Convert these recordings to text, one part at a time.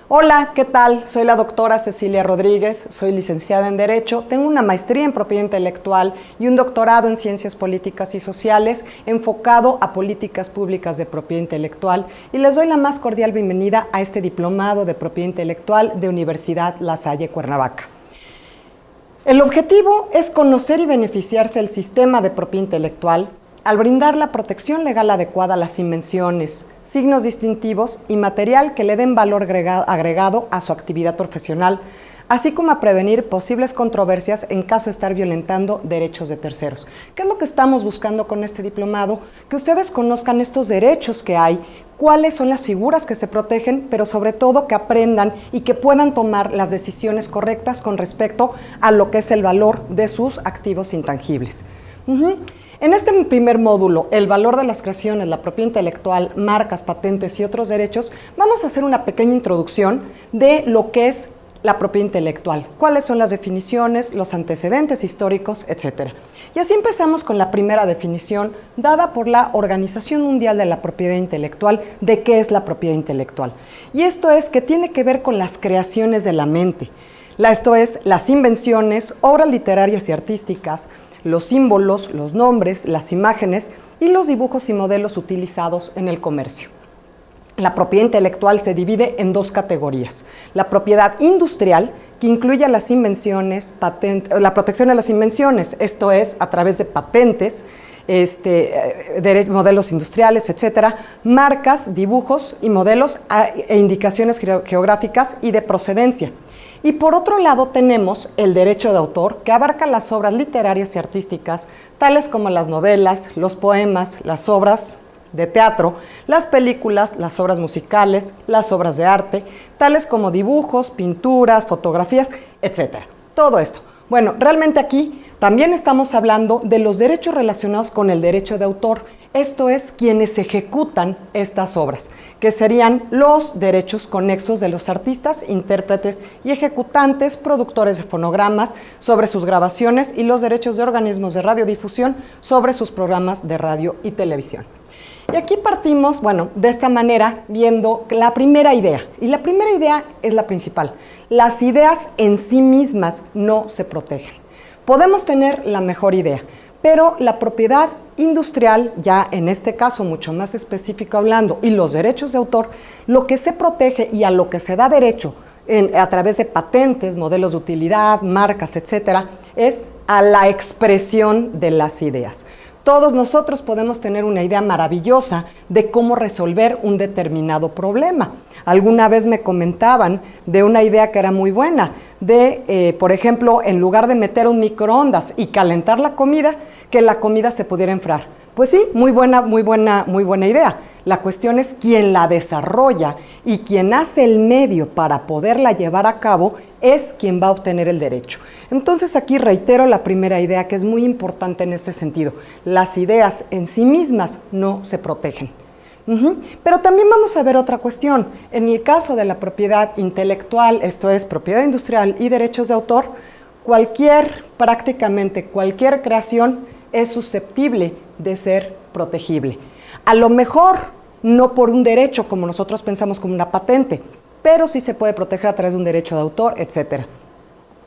Hola, ¿qué tal? Soy la doctora Cecilia Rodríguez, soy licenciada en Derecho, tengo una maestría en Propiedad Intelectual y un doctorado en Ciencias Políticas y Sociales enfocado a políticas públicas de propiedad intelectual y les doy la más cordial bienvenida a este diplomado de Propiedad Intelectual de Universidad La Salle Cuernavaca. El objetivo es conocer y beneficiarse del sistema de propiedad intelectual al brindar la protección legal adecuada a las invenciones, signos distintivos y material que le den valor agregado a su actividad profesional, así como a prevenir posibles controversias en caso de estar violentando derechos de terceros. ¿Qué es lo que estamos buscando con este diplomado? Que ustedes conozcan estos derechos que hay, cuáles son las figuras que se protegen, pero sobre todo que aprendan y que puedan tomar las decisiones correctas con respecto a lo que es el valor de sus activos intangibles. En este primer módulo, el valor de las creaciones, la propiedad intelectual, marcas, patentes y otros derechos, vamos a hacer una pequeña introducción de lo que es la propiedad intelectual, cuáles son las definiciones, los antecedentes históricos, etc. Y así empezamos con la primera definición dada por la Organización Mundial de la Propiedad Intelectual de qué es la propiedad intelectual. Y esto es que tiene que ver con las creaciones de la mente. Esto es, las invenciones, obras literarias y artísticas, los símbolos, los nombres, las imágenes y los dibujos y modelos utilizados en el comercio. La propiedad intelectual se divide en dos categorías. La propiedad industrial, que incluye las invenciones, la protección de las invenciones, esto es, a través de patentes, modelos industriales, etcétera, marcas, dibujos y modelos e indicaciones geográficas y de procedencia. Y por otro lado tenemos el derecho de autor, que abarca las obras literarias y artísticas, tales como las novelas, los poemas, las obras de teatro, las películas, las obras musicales, las obras de arte, tales como dibujos, pinturas, fotografías, etc. Todo esto. Bueno, realmente aquí también estamos hablando de los derechos relacionados con el derecho de autor, esto es, quienes ejecutan estas obras, que serían los derechos conexos de los artistas, intérpretes y ejecutantes, productores de fonogramas sobre sus grabaciones y los derechos de organismos de radiodifusión sobre sus programas de radio y televisión. Y aquí partimos, bueno, de esta manera, viendo la primera idea, y la primera idea es la principal. Las ideas en sí mismas no se protegen. Podemos tener la mejor idea, pero la propiedad industrial, ya en este caso mucho más específico hablando, y los derechos de autor, lo que se protege y a lo que se da derecho a través de patentes, modelos de utilidad, marcas, etcétera, es a la expresión de las ideas. Todos nosotros podemos tener una idea maravillosa de cómo resolver un determinado problema. Alguna vez me comentaban de una idea que era muy buena, por ejemplo, en lugar de meter un microondas y calentar la comida, que la comida se pudiera enfriar. Pues sí, muy buena idea. La cuestión es quién la desarrolla y quien hace el medio para poderla llevar a cabo es quien va a obtener el derecho. Entonces aquí reitero la primera idea que es muy importante en este sentido. Las ideas en sí mismas no se protegen. Pero también vamos a ver otra cuestión. En el caso de la propiedad intelectual, esto es propiedad industrial y derechos de autor, prácticamente cualquier creación es susceptible de ser protegible. A lo mejor no por un derecho como nosotros pensamos como una patente, pero sí se puede proteger a través de un derecho de autor, etc.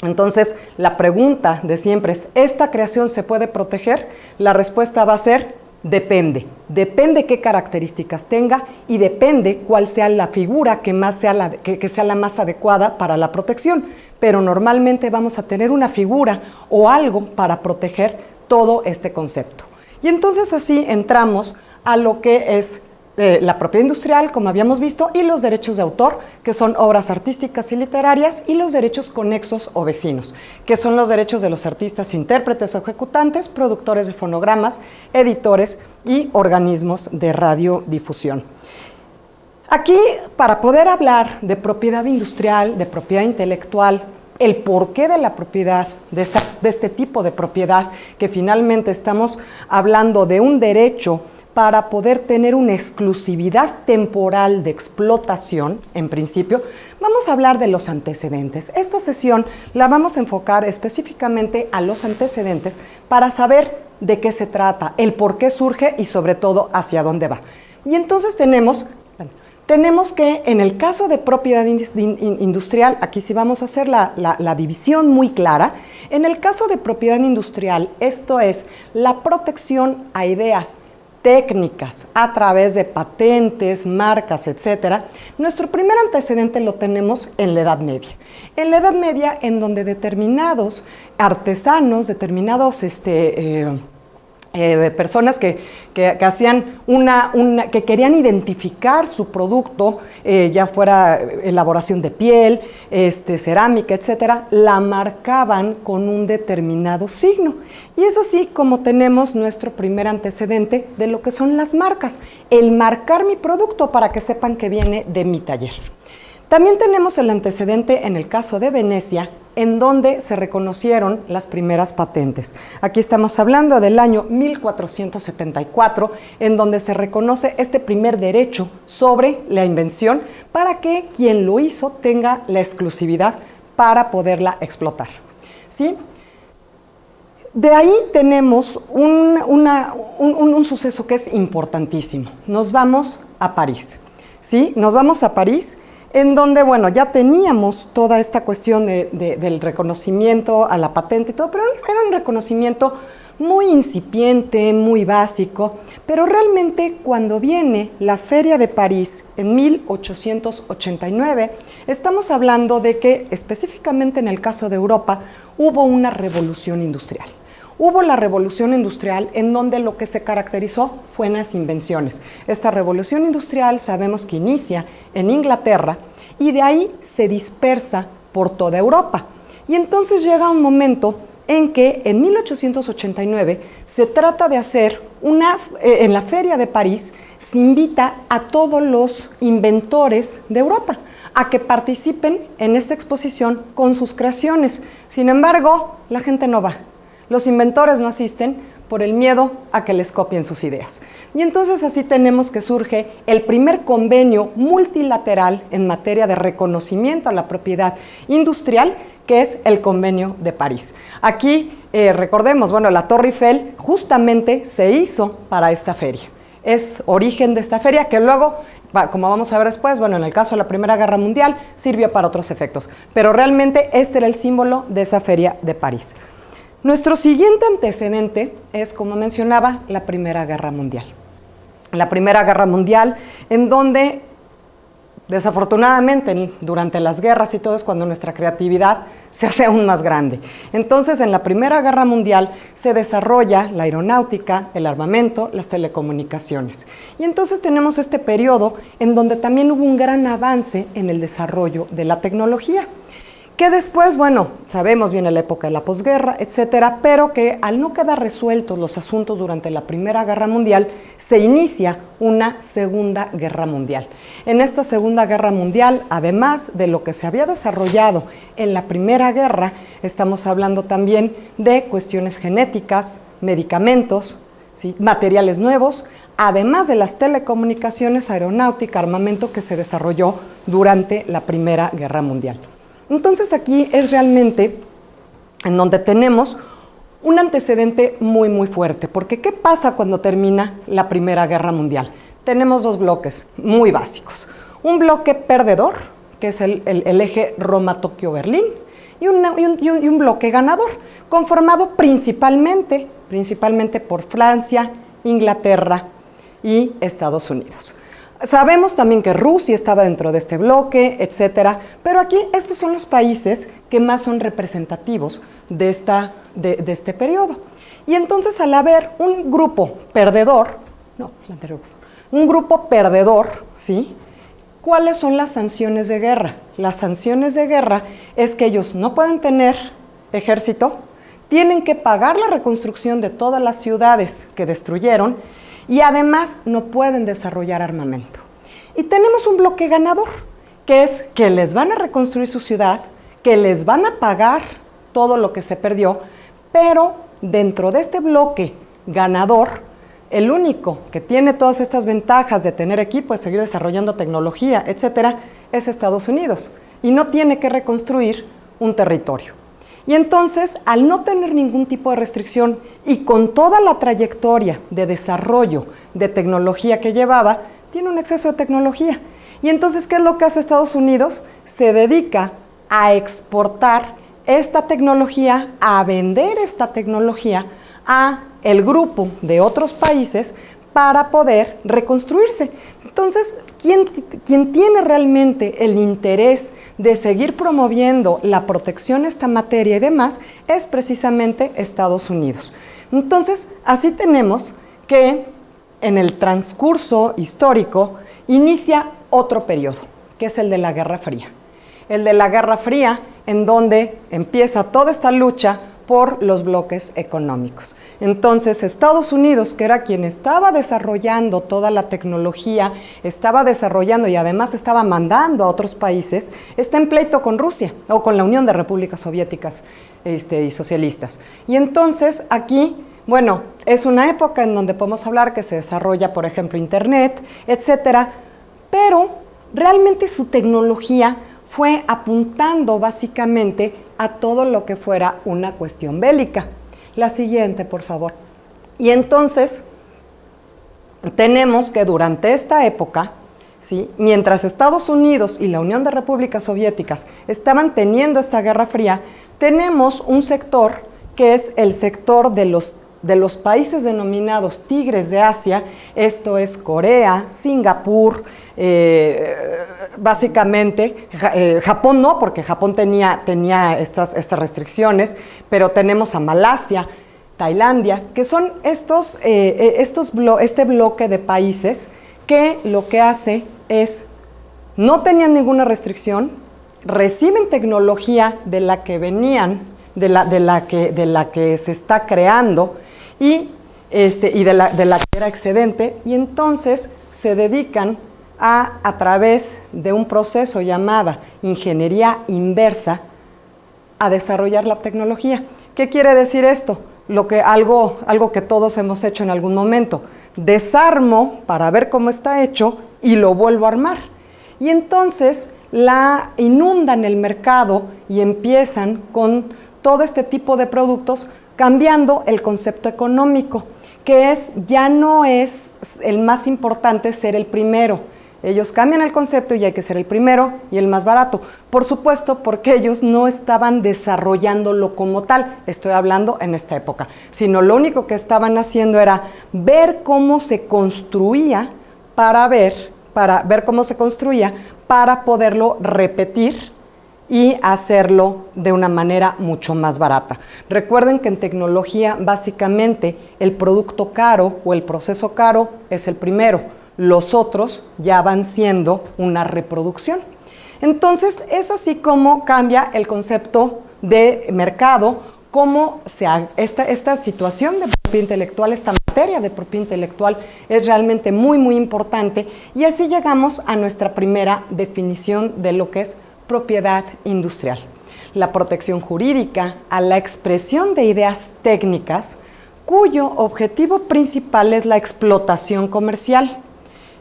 Entonces, la pregunta de siempre es, ¿esta creación se puede proteger? La respuesta va a ser, depende. Depende qué características tenga y depende cuál sea la figura que sea la más adecuada para la protección. Pero normalmente vamos a tener una figura o algo para proteger todo este concepto. Y entonces así entramos a lo que es la propiedad industrial, como habíamos visto, y los derechos de autor, que son obras artísticas y literarias, y los derechos conexos o vecinos, que son los derechos de los artistas, intérpretes o ejecutantes, productores de fonogramas, editores y organismos de radiodifusión. Aquí, para poder hablar de propiedad industrial, de propiedad intelectual, el porqué de la propiedad, de este tipo de propiedad, que finalmente estamos hablando de un derecho para poder tener una exclusividad temporal de explotación, en principio, vamos a hablar de los antecedentes. Esta sesión la vamos a enfocar específicamente a los antecedentes para saber de qué se trata, el por qué surge y sobre todo hacia dónde va. Y entonces tenemos tenemos que en el caso de propiedad industrial, aquí sí vamos a hacer la división muy clara. En el caso de propiedad industrial, esto es la protección a ideas técnicas a través de patentes, marcas, etcétera. Nuestro primer antecedente lo tenemos en la Edad Media. En la Edad Media, en donde determinados artesanos, determinados personas que hacían que querían identificar su producto, ya fuera elaboración de piel, cerámica, etcétera, la marcaban con un determinado signo. Y es así como tenemos nuestro primer antecedente de lo que son las marcas, el marcar mi producto para que sepan que viene de mi taller. También tenemos el antecedente en el caso de Venecia, en donde se reconocieron las primeras patentes. Aquí estamos hablando del año 1474, en donde se reconoce este primer derecho sobre la invención para que quien lo hizo tenga la exclusividad para poderla explotar, ¿sí? De ahí tenemos un suceso que es importantísimo. Nos vamos a París, ¿sí? Nos vamos a París, en donde, bueno, ya teníamos toda esta cuestión del reconocimiento a la patente y todo, pero era un reconocimiento muy incipiente, muy básico, pero realmente cuando viene la Feria de París en 1889, estamos hablando de que específicamente en el caso de Europa hubo una revolución industrial. Hubo la revolución industrial en donde lo que se caracterizó fue en las invenciones. Esta revolución industrial sabemos que inicia en Inglaterra y de ahí se dispersa por toda Europa. Y entonces llega un momento en que en 1889 se trata de hacer en la Feria de París se invita a todos los inventores de Europa a que participen en esta exposición con sus creaciones. Sin embargo, la gente no va. Los inventores no asisten por el miedo a que les copien sus ideas. Y entonces así tenemos que surge el primer convenio multilateral en materia de reconocimiento a la propiedad industrial, que es el Convenio de París. Aquí, recordemos, bueno, la Torre Eiffel justamente se hizo para esta feria. Es origen de esta feria que luego, como vamos a ver después, bueno, en el caso de la Primera Guerra Mundial, sirvió para otros efectos. Pero realmente este era el símbolo de esa feria de París. Nuestro siguiente antecedente es, como mencionaba, la Primera Guerra Mundial. La Primera Guerra Mundial, en donde, desafortunadamente, durante las guerras y todo es cuando nuestra creatividad se hace aún más grande. Entonces, en la Primera Guerra Mundial se desarrolla la aeronáutica, el armamento, las telecomunicaciones. Y entonces tenemos este periodo en donde también hubo un gran avance en el desarrollo de la tecnología. Que después, bueno, sabemos, viene la época de la posguerra, etcétera, pero que al no quedar resueltos los asuntos durante la Primera Guerra Mundial, se inicia una Segunda Guerra Mundial. En esta Segunda Guerra Mundial, además de lo que se había desarrollado en la Primera Guerra, estamos hablando también de cuestiones genéticas, medicamentos, ¿sí?, materiales nuevos, además de las telecomunicaciones, aeronáutica, armamento que se desarrolló durante la Primera Guerra Mundial. Entonces aquí es realmente en donde tenemos un antecedente muy, muy fuerte, porque ¿qué pasa cuando termina la Primera Guerra Mundial? Tenemos dos bloques muy básicos. Un bloque perdedor, que es el eje Roma-Tokio-Berlín, y un bloque ganador, conformado principalmente por Francia, Inglaterra y Estados Unidos. Sabemos también que Rusia estaba dentro de este bloque, etcétera, pero aquí estos son los países que más son representativos de este periodo. Y entonces al haber un grupo perdedor, ¿sí?, ¿cuáles son las sanciones de guerra? Las sanciones de guerra es que ellos no pueden tener ejército, tienen que pagar la reconstrucción de todas las ciudades que destruyeron, y además no pueden desarrollar armamento. Y tenemos un bloque ganador, que es que les van a reconstruir su ciudad, que les van a pagar todo lo que se perdió, pero dentro de este bloque ganador, el único que tiene todas estas ventajas de tener equipo, de seguir desarrollando tecnología, etcétera, es Estados Unidos, y no tiene que reconstruir un territorio. Y entonces, al no tener ningún tipo de restricción y con toda la trayectoria de desarrollo de tecnología que llevaba, tiene un exceso de tecnología. Y entonces, ¿qué es lo que hace Estados Unidos? Se dedica a exportar esta tecnología, a vender esta tecnología a el grupo de otros países para poder reconstruirse. Entonces, ¿quién tiene realmente el interés de seguir promoviendo la protección a esta materia y demás? Es precisamente Estados Unidos. Entonces, así tenemos que en el transcurso histórico inicia otro periodo, que es el de la Guerra Fría. El de la Guerra Fría, en donde empieza toda esta lucha por los bloques económicos. Entonces, Estados Unidos, que era quien estaba desarrollando toda la tecnología, estaba desarrollando y además estaba mandando a otros países, está en pleito con Rusia o con la Unión de Repúblicas Soviéticas y socialistas. Y entonces aquí, bueno, es una época en donde podemos hablar que se desarrolla, por ejemplo, Internet, etcétera, pero realmente su tecnología fue apuntando básicamente a todo lo que fuera una cuestión bélica. La siguiente, por favor. Y entonces, tenemos que durante esta época, ¿sí?, mientras Estados Unidos y la Unión de Repúblicas Soviéticas estaban teniendo esta Guerra Fría, tenemos un sector que es el sector de los países denominados Tigres de Asia, esto es Corea, Singapur, básicamente, Japón no, porque Japón tenía estas restricciones, pero tenemos a Malasia, Tailandia, que son este bloque de países que lo que hace es, no tenían ninguna restricción, reciben tecnología de la que venían, de la que se está creando, y de la que era excedente, y entonces se dedican a través de un proceso llamado ingeniería inversa, a desarrollar la tecnología. ¿Qué quiere decir esto? Algo que todos hemos hecho en algún momento. Desarmo para ver cómo está hecho y lo vuelvo a armar. Y entonces la inundan el mercado y empiezan con todo este tipo de productos, cambiando el concepto económico, que ya no es el más importante ser el primero. Ellos cambian el concepto y hay que ser el primero y el más barato. Por supuesto, porque ellos no estaban desarrollándolo como tal, estoy hablando en esta época, sino lo único que estaban haciendo era ver cómo se construía para poderlo repetir y hacerlo de una manera mucho más barata. Recuerden que en tecnología, básicamente, el producto caro o el proceso caro es el primero. Los otros ya van siendo una reproducción. Entonces, es así como cambia el concepto de mercado, cómo esta situación de propiedad intelectual, esta materia de propiedad intelectual es realmente muy, muy importante, y así llegamos a nuestra primera definición de lo que es propiedad industrial. La protección jurídica a la expresión de ideas técnicas cuyo objetivo principal es la explotación comercial.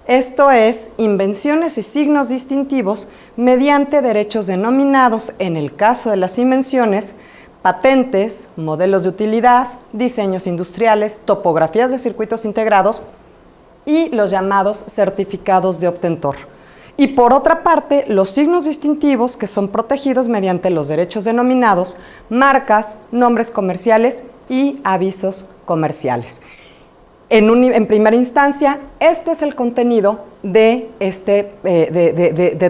Esto es, invenciones y signos distintivos mediante derechos denominados, en el caso de las invenciones, patentes, modelos de utilidad, diseños industriales, topografías de circuitos integrados y los llamados certificados de obtentor. Y por otra parte, los signos distintivos que son protegidos mediante los derechos denominados, marcas, nombres comerciales y avisos comerciales. En primera instancia, este es el contenido de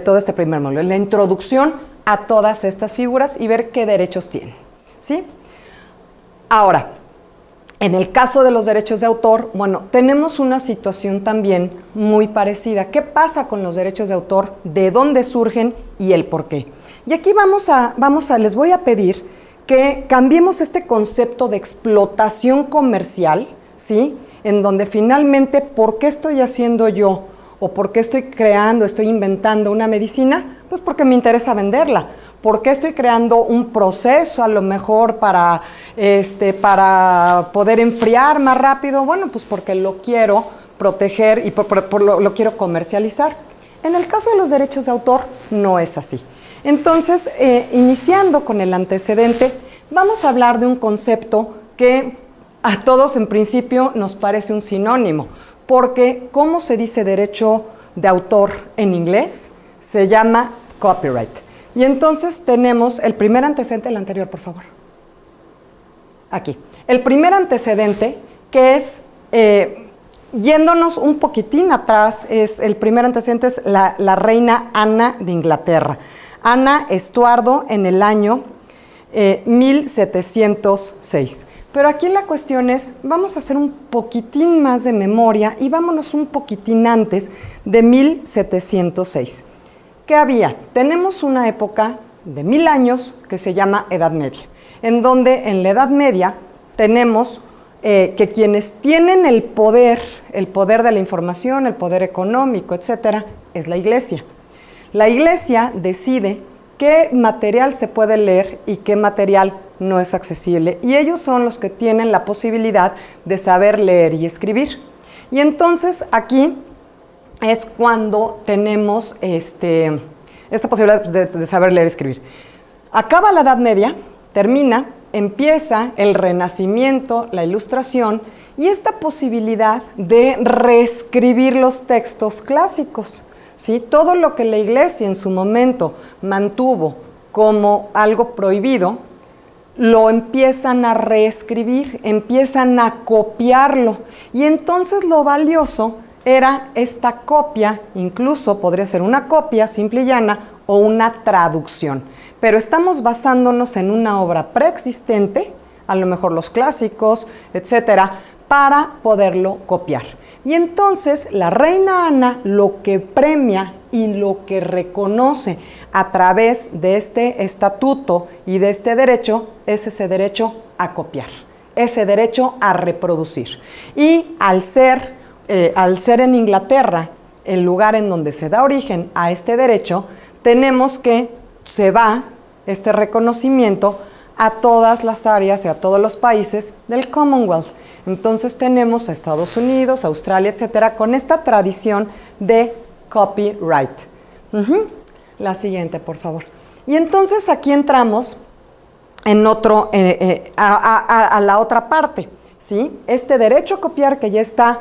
todo este primer módulo, la introducción a todas estas figuras y ver qué derechos tienen, ¿sí? Ahora, en el caso de los derechos de autor, bueno, tenemos una situación también muy parecida. ¿Qué pasa con los derechos de autor? ¿De dónde surgen y el por qué? Y aquí les voy a pedir que cambiemos este concepto de explotación comercial, ¿sí?, en donde finalmente, ¿por qué estoy haciendo yo? ¿O por qué estoy inventando una medicina? Pues porque me interesa venderla. ¿Por qué estoy creando un proceso a lo mejor para poder enfriar más rápido? Bueno, pues porque lo quiero proteger y lo quiero comercializar. En el caso de los derechos de autor, no es así. Entonces, iniciando con el antecedente, vamos a hablar de un concepto que a todos en principio nos parece un sinónimo, porque ¿cómo se dice derecho de autor en inglés se llama copyright. Y entonces tenemos el primer antecedente, el anterior, por favor. Aquí. El primer antecedente, que es, yéndonos un poquitín atrás, el primer antecedente es la reina Ana de Inglaterra. Ana Estuardo en el año 1706. Pero aquí la cuestión es, vamos a hacer un poquitín más de memoria y vámonos un poquitín antes de 1706. ¿Qué había? Tenemos una época de 1000 años que se llama Edad Media, en donde en la Edad Media tenemos que quienes tienen el poder de la información, el poder económico, etcétera, es la Iglesia. La Iglesia decide qué material se puede leer y qué material no es accesible, y ellos son los que tienen la posibilidad de saber leer y escribir. Y entonces aquí es cuando tenemos esta posibilidad de saber leer y escribir. Acaba la Edad Media, termina, empieza el Renacimiento, la Ilustración, y esta posibilidad de reescribir los textos clásicos, ¿sí? Todo lo que la Iglesia en su momento mantuvo como algo prohibido, lo empiezan a reescribir, empiezan a copiarlo, y entonces lo valioso era esta copia, incluso podría ser una copia simple y llana o una traducción, pero estamos basándonos en una obra preexistente, a lo mejor los clásicos, etcétera, para poderlo copiar. Y entonces la reina Ana lo que premia y lo que reconoce a través de este estatuto y de este derecho es ese derecho a copiar, ese derecho a reproducir. Y al ser en Inglaterra el lugar en donde se da origen a este derecho, tenemos que se va este reconocimiento a todas las áreas y a todos los países del Commonwealth. Entonces tenemos a Estados Unidos, Australia, etcétera, con esta tradición de copyright. La siguiente, por favor. Y entonces aquí entramos en a la otra parte, ¿sí? Este derecho a copiar que ya está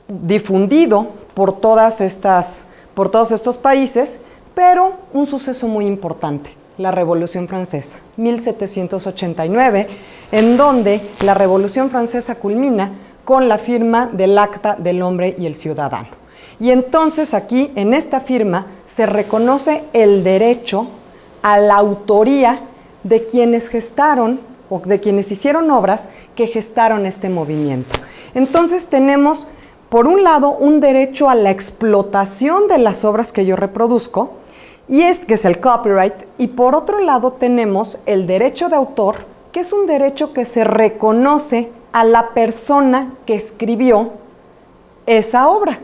difundido por todos estos países, pero un suceso muy importante, la Revolución Francesa, 1789, en donde la Revolución Francesa culmina con la firma del Acta del Hombre y el Ciudadano. Y entonces aquí, en esta firma, se reconoce el derecho a la autoría de quienes gestaron o de quienes hicieron obras que gestaron este movimiento. Entonces tenemos, por un lado, un derecho a la explotación de las obras que yo reproduzco, que es el copyright, y por otro lado tenemos el derecho de autor, que es un derecho que se reconoce a la persona que escribió esa obra.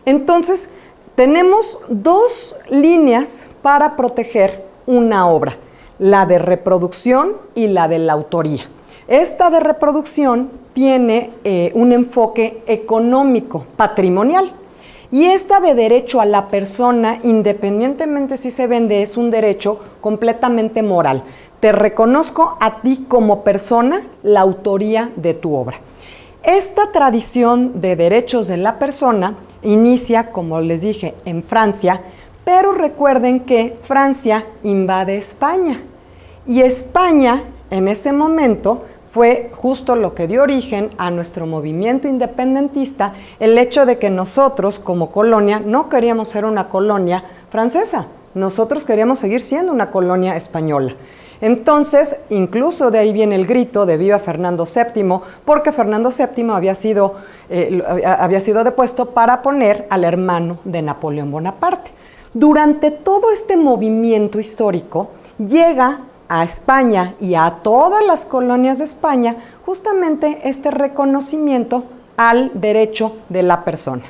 Entonces, tenemos dos líneas para proteger una obra, la de reproducción y la de la autoría. Esta de reproducción tiene un enfoque económico, patrimonial, y esta de derecho a la persona, independientemente si se vende, es un derecho completamente moral. Te reconozco a ti como persona la autoría de tu obra. Esta tradición de derechos de la persona inicia, como les dije, en Francia, pero recuerden que Francia invade España, y España en ese momento fue justo lo que dio origen a nuestro movimiento independentista, el hecho de que nosotros como colonia no queríamos ser una colonia francesa, nosotros queríamos seguir siendo una colonia española. Entonces, incluso de ahí viene el grito de viva Fernando VII, porque Fernando VII había sido depuesto para poner al hermano de Napoleón Bonaparte. Durante todo este movimiento histórico, llega a España y a todas las colonias de España justamente este reconocimiento al derecho de la persona.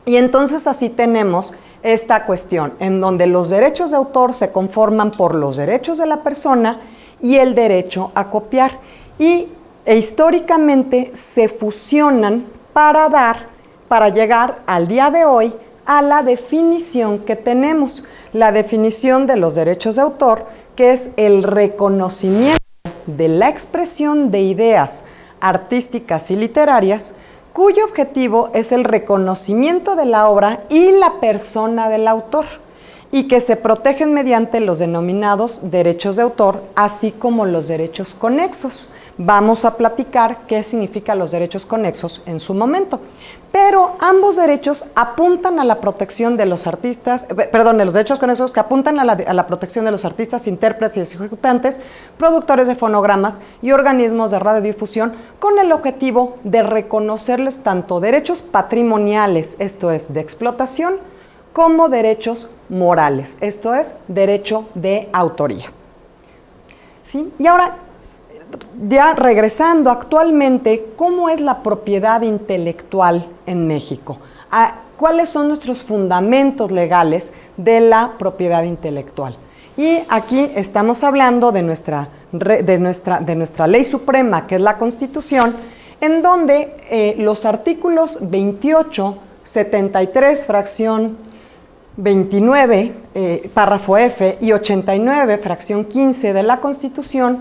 Y entonces así tenemos esta cuestión en donde los derechos de autor se conforman por los derechos de la persona y el derecho a copiar, e históricamente se fusionan para llegar al día de hoy a la definición que tenemos, la definición de los derechos de autor, que es el reconocimiento de la expresión de ideas artísticas y literarias cuyo objetivo es el reconocimiento de la obra y la persona del autor, y que se protegen mediante los denominados derechos de autor, así como los derechos conexos. Vamos a platicar qué significan los derechos conexos en su momento. Pero ambos derechos apuntan a la protección de los artistas, de los derechos conexos que apuntan a la protección de los artistas, intérpretes y ejecutantes, productores de fonogramas y organismos de radiodifusión, con el objetivo de reconocerles tanto derechos patrimoniales, esto es, de explotación, como derechos morales, esto es, derecho de autoría. ¿Sí? Y ahora, ya regresando actualmente, ¿cómo es la propiedad intelectual en México? ¿Cuáles son nuestros fundamentos legales de la propiedad intelectual? Y aquí estamos hablando de nuestra ley suprema, que es la Constitución, en donde los artículos 28, 73, fracción 29, párrafo F, y 89, fracción 15 de la Constitución,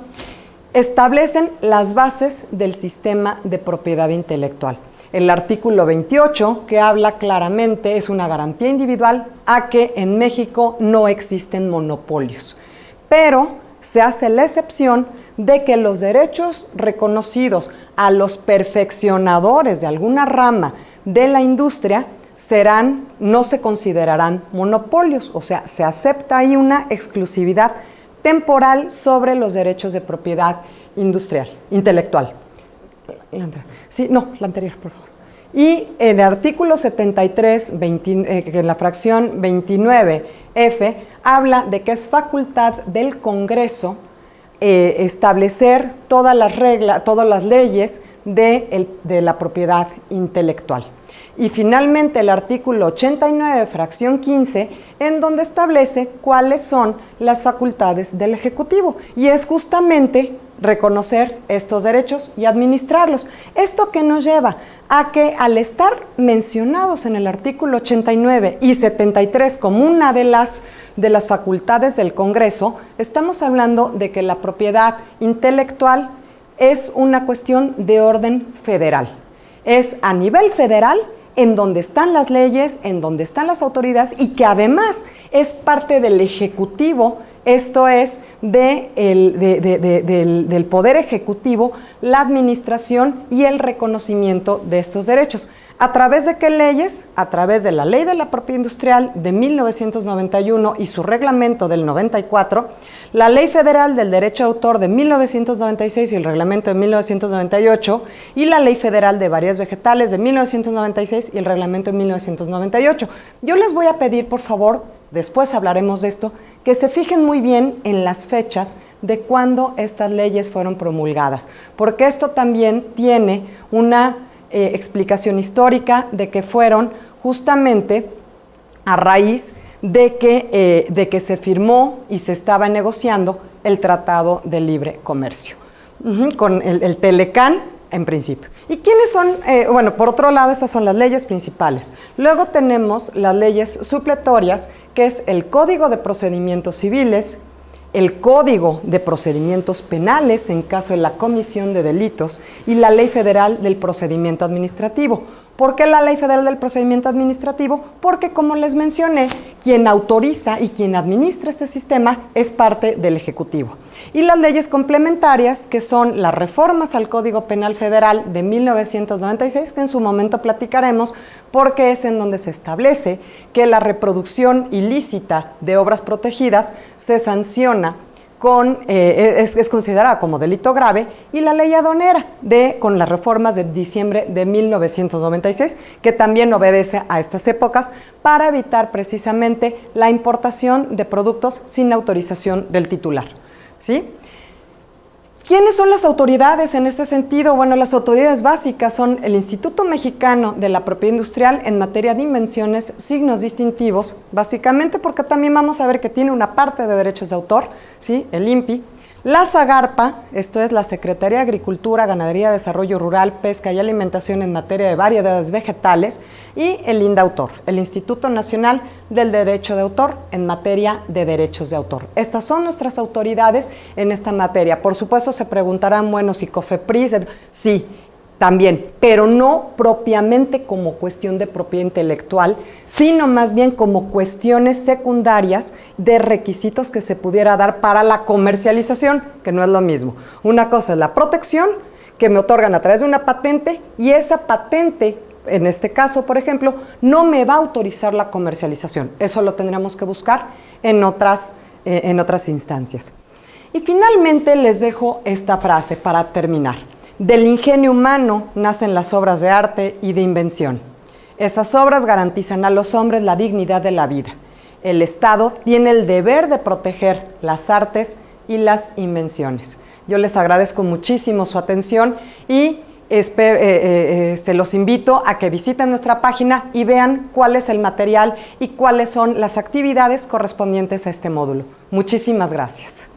establecen las bases del sistema de propiedad intelectual. El artículo 28, que habla claramente, es una garantía individual a que en México no existen monopolios, pero se hace la excepción de que los derechos reconocidos a los perfeccionadores de alguna rama de la industria no se considerarán monopolios, o sea, se acepta ahí una exclusividad temporal sobre los derechos de propiedad intelectual. Sí, no, la anterior, por favor. Y en el artículo 73, en la fracción 29F, habla de que es facultad del Congreso establecer todas las reglas, todas las leyes de la propiedad intelectual. Y finalmente el artículo 89, fracción 15, en donde establece cuáles son las facultades del Ejecutivo, y es justamente reconocer estos derechos y administrarlos. ¿Esto qué nos lleva? A que al estar mencionados en el artículo 89 y 73 como una de las facultades del Congreso, estamos hablando de que la propiedad intelectual es una cuestión de orden federal. Es a nivel federal en donde están las leyes, en donde están las autoridades, y que además es parte del Ejecutivo, esto es, del Poder Ejecutivo, la administración y el reconocimiento de estos derechos. ¿A través de qué leyes? A través de la Ley de la Propiedad Industrial de 1991 y su reglamento del 94, la Ley Federal del Derecho de Autor de 1996 y el reglamento de 1998, y la Ley Federal de Variedades Vegetales de 1996 y el reglamento de 1998. Yo les voy a pedir, por favor, después hablaremos de esto, que se fijen muy bien en las fechas de cuándo estas leyes fueron promulgadas, porque esto también tiene una explicación histórica de que fueron justamente a raíz de que se firmó y se estaba negociando el Tratado de Libre Comercio, con el Telecán en principio. ¿Y quiénes son? Bueno, por otro lado, estas son las leyes principales. Luego tenemos las leyes supletorias, que es el Código de Procedimientos Civiles, el Código de Procedimientos Penales en caso de la comisión de delitos, y la Ley Federal del Procedimiento Administrativo. ¿Por qué la Ley Federal del Procedimiento Administrativo? Porque, como les mencioné, quien autoriza y quien administra este sistema es parte del Ejecutivo. Y las leyes complementarias, que son las reformas al Código Penal Federal de 1996, que en su momento platicaremos, porque es en donde se establece que la reproducción ilícita de obras protegidas se sanciona es considerada como delito grave, y la ley aduanera con las reformas de diciembre de 1996, que también obedece a estas épocas para evitar precisamente la importación de productos sin autorización del titular. ¿Sí? ¿Quiénes son las autoridades en este sentido? Bueno, las autoridades básicas son el Instituto Mexicano de la Propiedad Industrial en materia de invenciones, signos distintivos, básicamente porque también vamos a ver que tiene una parte de derechos de autor, ¿sí? El INPI. La SAGARPA, esto es la Secretaría de Agricultura, Ganadería, Desarrollo Rural, Pesca y Alimentación en materia de variedades vegetales, y el INDAUTOR, el Instituto Nacional del Derecho de Autor en materia de derechos de autor. Estas son nuestras autoridades en esta materia. Por supuesto se preguntarán, bueno, si COFEPRIS, sí, también, pero no propiamente como cuestión de propiedad intelectual, sino más bien como cuestiones secundarias de requisitos que se pudiera dar para la comercialización, que no es lo mismo. Una cosa es la protección, que me otorgan a través de una patente, y esa patente, en este caso, por ejemplo, no me va a autorizar la comercialización. Eso lo tendríamos que buscar en otras instancias. Y finalmente les dejo esta frase para terminar. Del ingenio humano nacen las obras de arte y de invención. Esas obras garantizan a los hombres la dignidad de la vida. El Estado tiene el deber de proteger las artes y las invenciones. Yo les agradezco muchísimo su atención y los invito a que visiten nuestra página y vean cuál es el material y cuáles son las actividades correspondientes a este módulo. Muchísimas gracias.